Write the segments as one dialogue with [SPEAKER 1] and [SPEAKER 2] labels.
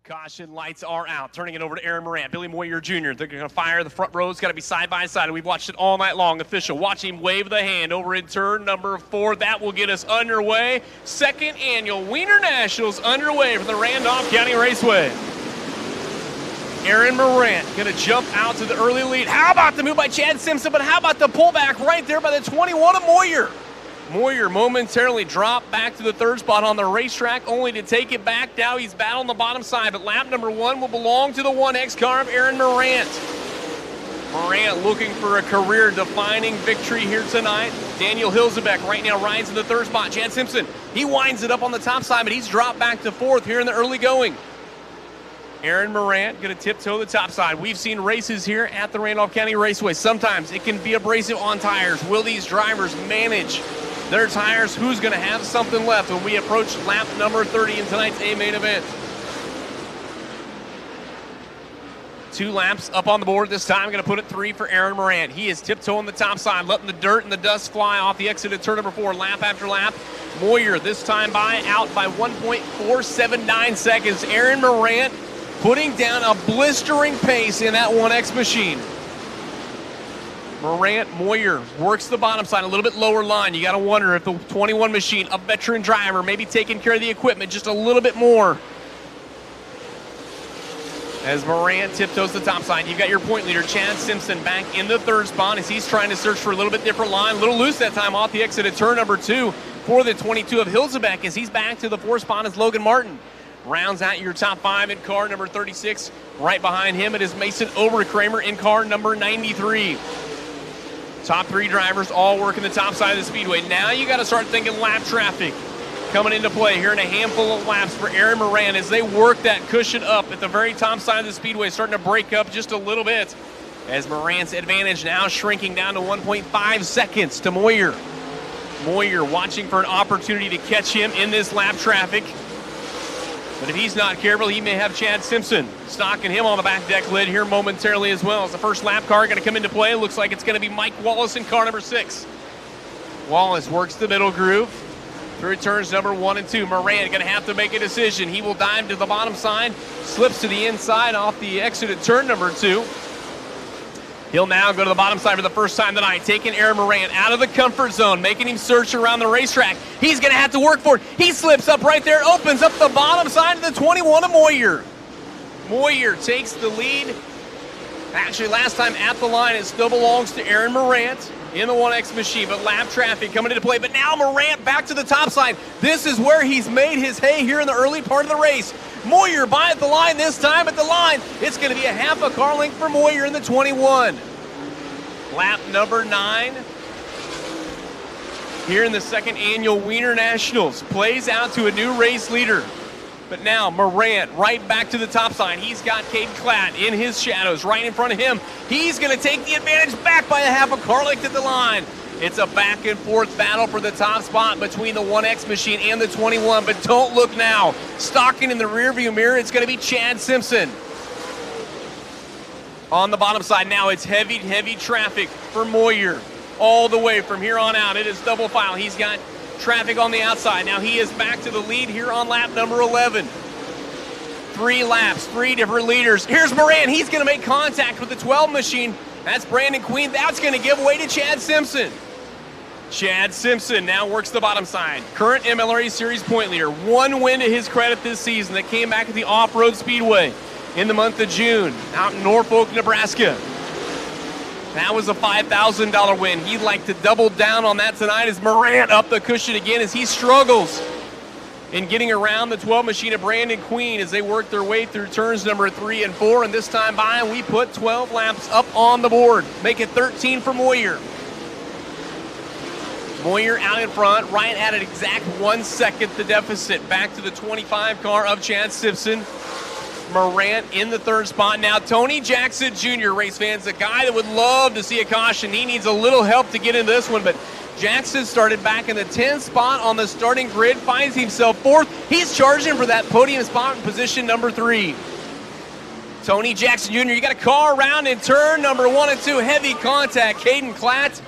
[SPEAKER 1] Caution, lights are out. Turning it over to Aaron Morant, Billy Moyer Jr. They're going to fire. The front row's got to be side by side. We've watched it all night long. Official, watch him wave the hand over in turn number 4. That will get us underway. Second annual Wiener Nationals underway for the Randolph County Raceway. Aaron Morant going to jump out to the early lead. How about the move by Chad Simpson? But how about the pullback right there by the 21 of Moyer? Moyer momentarily dropped back to the third spot on the racetrack, only to take it back. Now he's battling the bottom side, but lap number 1 will belong to the 1X car of Aaron Morant. Morant looking for a career-defining victory here tonight. Daniel Hilzebeck right now rides in the third spot. Chad Simpson, he winds it up on the top side, but he's dropped back to 4th here in the early going. Aaron Morant going to tiptoe the top side. We've seen races here at the Randolph County Raceway. Sometimes it can be abrasive on tires. Will these drivers manage their tires? Who's going to have something left when we approach lap number 30 in tonight's A-main event? 2 laps up on the board this time. Going to put it 3 for Aaron Morant. He is tiptoeing the top side, letting the dirt and the dust fly off the exit of turn number 4, lap after lap. Moyer this time out by 1.479 seconds. Aaron Morant putting down a blistering pace in that 1X machine. Morant, Moyer works the bottom side, a little bit lower line. You got to wonder if the 21 machine, a veteran driver, maybe taking care of the equipment just a little bit more. As Morant tiptoes the top side, you've got your point leader, Chad Simpson, back in the third spot as he's trying to search for a little bit different line. A little loose that time off the exit of turn number 2 for the 22 of Hilzebeck as he's back to the 4th spot as Logan Martin rounds out your top 5 in car number 36. Right behind him, it is Mason Overkramer in car number 93. Top 3 drivers all working the top side of the speedway. Now you got to start thinking lap traffic coming into play here in a handful of laps for Aaron Morant as they work that cushion up at the very top side of the speedway, starting to break up just a little bit as Morant's advantage now shrinking down to 1.5 seconds to Moyer. Moyer watching for an opportunity to catch him in this lap traffic. But if he's not careful, he may have Chad Simpson stalking him on the back deck lid here momentarily as well. As the first lap car going to come into play, it looks like it's going to be Mike Wallace in car number 6. Wallace works the middle groove through turns number 1 and 2. Morant going to have to make a decision. He will dive to the bottom side, slips to the inside off the exit at turn number 2. He'll now go to the bottom side for the first time tonight, taking Aaron Morant out of the comfort zone, making him search around the racetrack. He's going to have to work for it. He slips up right there, opens up the bottom side of the 21 of Moyer. Moyer takes the lead. Actually, last time at the line, it still belongs to Aaron Morant in the 1X machine, but lap traffic coming into play. But now Morant back to the top side. This is where he's made his hay here in the early part of the race. Moyer by at the line this time. At the line, it's going to be a half a car length for Moyer in the 21. Lap number 9 here in the second annual Wiener Nationals plays out to a new race leader. But now Morant right back to the top side. He's got Caden Klatt in his shadows right in front of him. He's going to take the advantage back by a half a car length at the line. It's a back and forth battle for the top spot between the 1X machine and the 21, but don't look now. Stalking in the rearview mirror, it's going to be Chad Simpson. On the bottom side now, it's heavy traffic for Moyer. All the way from here on out, it is double file. He's got traffic on the outside. Now he is back to the lead here on lap number 11. 3 laps, 3 different leaders. Here's Morant. He's going to make contact with the 12 machine. That's Brandon Queen. That's going to give way to Chad Simpson. Chad Simpson now works the bottom side. Current MLRA Series point leader. 1 win to his credit this season that came back at the Off-Road Speedway in the month of June out in Norfolk, Nebraska. That was a $5,000 win. He'd like to double down on that tonight as Morant up the cushion again as he struggles in getting around the 12 machine of Brandon Queen as they work their way through turns number 3 and 4. And this time by, we put 12 laps up on the board. Make it 13 for Moyer. Moyer out in front, right at an exact 1 second the deficit. Back to the 25 car of Chad Simpson. Morant in the third spot. Now Tony Jackson Jr., race fans, a guy that would love to see a caution. He needs a little help to get into this one, but Jackson started back in the 10th spot on the starting grid, finds himself 4th. He's charging for that podium spot in position number 3. Tony Jackson Jr., you got a car around in turn number 1 and 2. Heavy contact. Caden Klatt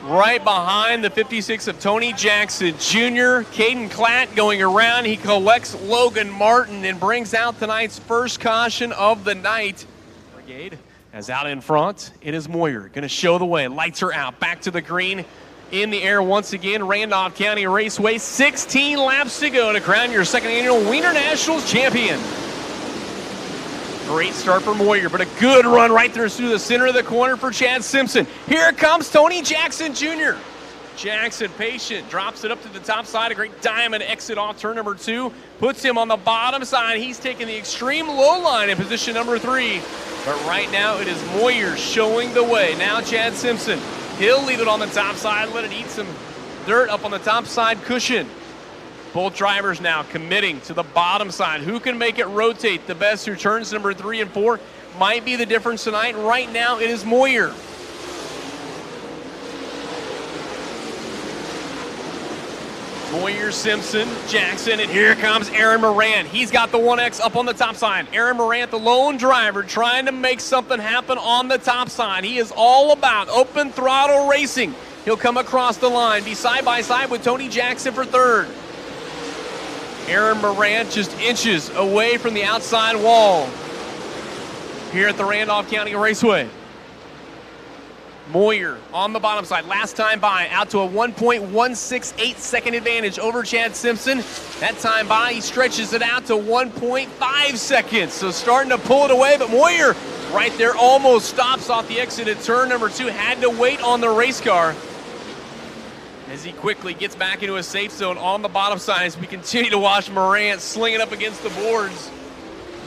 [SPEAKER 1] Right behind the 56 of Tony Jackson Jr. Caden Klatt going around. He collects Logan Martin and brings out tonight's first caution of the night. Brigade as out in front. It is Moyer going to show the way. Lights are out. Back to the green. In the air once again. Randolph County Raceway. 16 laps to go to crown your second annual Wiener Nationals champion. Great start for Moyer, but a good run right there through the center of the corner for Chad Simpson. Here comes Tony Jackson Jr. Jackson, patient, drops it up to the top side. A great diamond exit off turn number 2. Puts him on the bottom side. He's taking the extreme low line in position number 3. But right now it is Moyer showing the way. Now Chad Simpson, he'll leave it on the top side, let it eat some dirt up on the top side cushion. Both drivers now committing to the bottom side. Who can make it rotate the best through turns number 3 and 4 might be the difference tonight. Right now, it is Moyer. Moyer, Simpson, Jackson, and here comes Aaron Morant. He's got the 1X up on the top side. Aaron Morant, the lone driver, trying to make something happen on the top side. He is all about open throttle racing. He'll come across the line, be side by side with Tony Jackson for third. Aaron Morant just inches away from the outside wall here at the Randolph County Raceway. Moyer on the bottom side, last time by, out to a 1.168 second advantage over Chad Simpson. That time by, he stretches it out to 1.5 seconds. So starting to pull it away, but Moyer right there almost stops off the exit at turn number 2. Had to wait on the race car as he quickly gets back into a safe zone on the bottom side as we continue to watch Morant slinging up against the boards.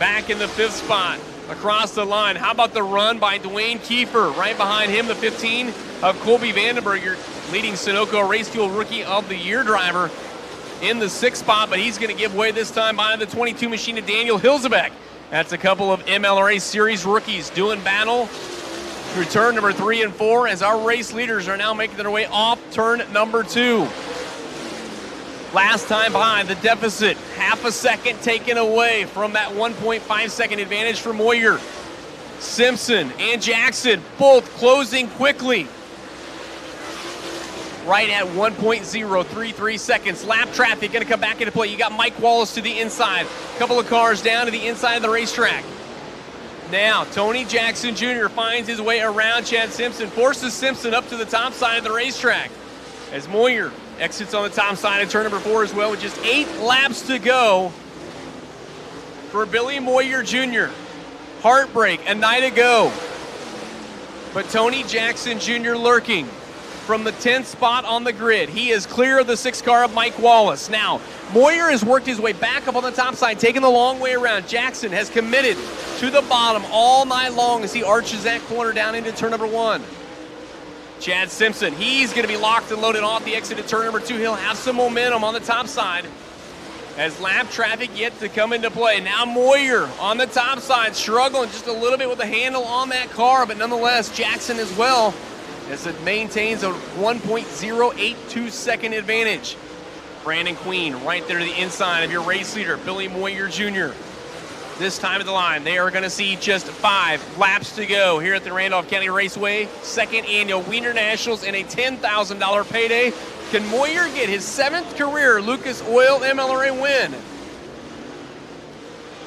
[SPEAKER 1] Back in the 5th spot, across the line. How about the run by Dwayne Kiefer? Right behind him, the 15 of Colby Vandenberger, leading Sunoco Race Fuel Rookie of the Year driver in the 6th spot, but he's going to give way this time by the 22 machine of Daniel Hilzebeck. That's a couple of MLRA Series rookies doing battle through turn number 3 and 4 as our race leaders are now making their way off turn number 2. Last time behind, the deficit, half a second taken away from that 1.5 second advantage for Moyer. Simpson and Jackson both closing quickly. Right at 1.033 seconds. Lap traffic going to come back into play. You got Mike Wallace to the inside. A couple of cars down to the inside of the racetrack. Now, Tony Jackson Jr. finds his way around Chad Simpson, forces Simpson up to the top side of the racetrack as Moyer exits on the top side of turn number 4 as well with just 8 laps to go for Billy Moyer Jr. Heartbreak a night ago, but Tony Jackson Jr. lurking from the 10th spot on the grid. He is clear of the 6th car of Mike Wallace. Now, Moyer has worked his way back up on the top side, taking the long way around. Jackson has committed to the bottom all night long as he arches that corner down into turn number 1. Chad Simpson, he's going to be locked and loaded off the exit at turn number 2. He'll have some momentum on the top side as lap traffic yet to come into play. Now Moyer on the top side, struggling just a little bit with the handle on that car, but nonetheless, Jackson as well, as it maintains a 1.082 second advantage. Brandon Queen right there to the inside of your race leader, Billy Moyer Jr. This time at the line, they are going to see just 5 laps to go here at the Randolph County Raceway, second annual Wiener Nationals, and a $10,000 payday. Can Moyer get his 7th career Lucas Oil MLRA win?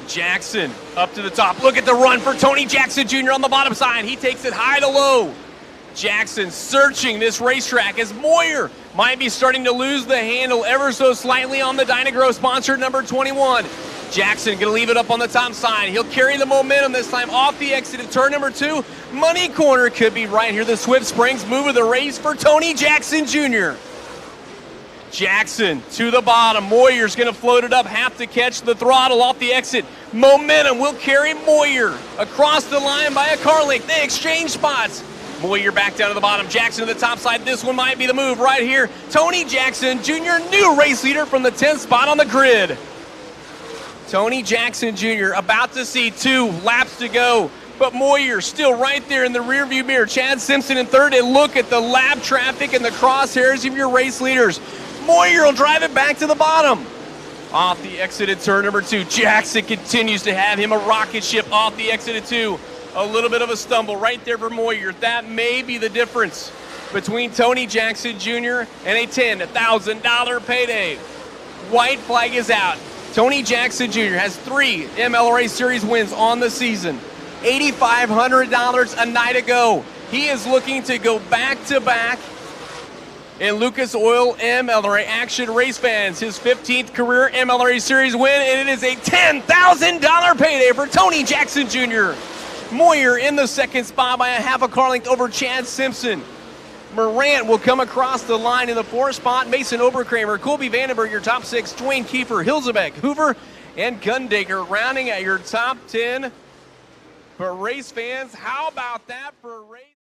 [SPEAKER 1] Jackson up to the top. Look at the run for Tony Jackson Jr. on the bottom side. He takes it high to low. Jackson searching this racetrack as Moyer might be starting to lose the handle ever so slightly on the Dynagro sponsored number 21. Jackson going to leave it up on the top side. He'll carry the momentum this time off the exit of turn number 2. Money corner could be right here. The Swift Springs move of the race for Tony Jackson Jr. Jackson to the bottom. Moyer's going to float it up, have to catch the throttle off the exit. Momentum will carry Moyer across the line by a car length. They exchange spots. Moyer back down to the bottom. Jackson to the top side. This one might be the move right here. Tony Jackson Jr., new race leader from the 10th spot on the grid. Tony Jackson Jr. about to see 2 laps to go, but Moyer still right there in the rearview mirror. Chad Simpson in third, and look at the lap traffic and the crosshairs of your race leaders. Moyer will drive it back to the bottom. Off the exit at turn number 2. Jackson continues to have him a rocket ship off the exit at 2. A little bit of a stumble right there for Moyer. That may be the difference between Tony Jackson Jr. and a $10,000 payday. White flag is out. Tony Jackson Jr. has 3 MLRA Series wins on the season. $8,500 a night ago. He is looking to go back-to-back in Lucas Oil MLRA action. Race fans, his 15th career MLRA Series win, and it is a $10,000 payday for Tony Jackson Jr. Moyer in the second spot by a half a car length over Chad Simpson. Morant will come across the line in the 4th spot. Mason Oberkramer, Colby Vandenberg, your top 6. Dwayne Kiefer, Hilzebeck, Hoover, and Gundaker rounding at your top 10. For race fans, how about that for race?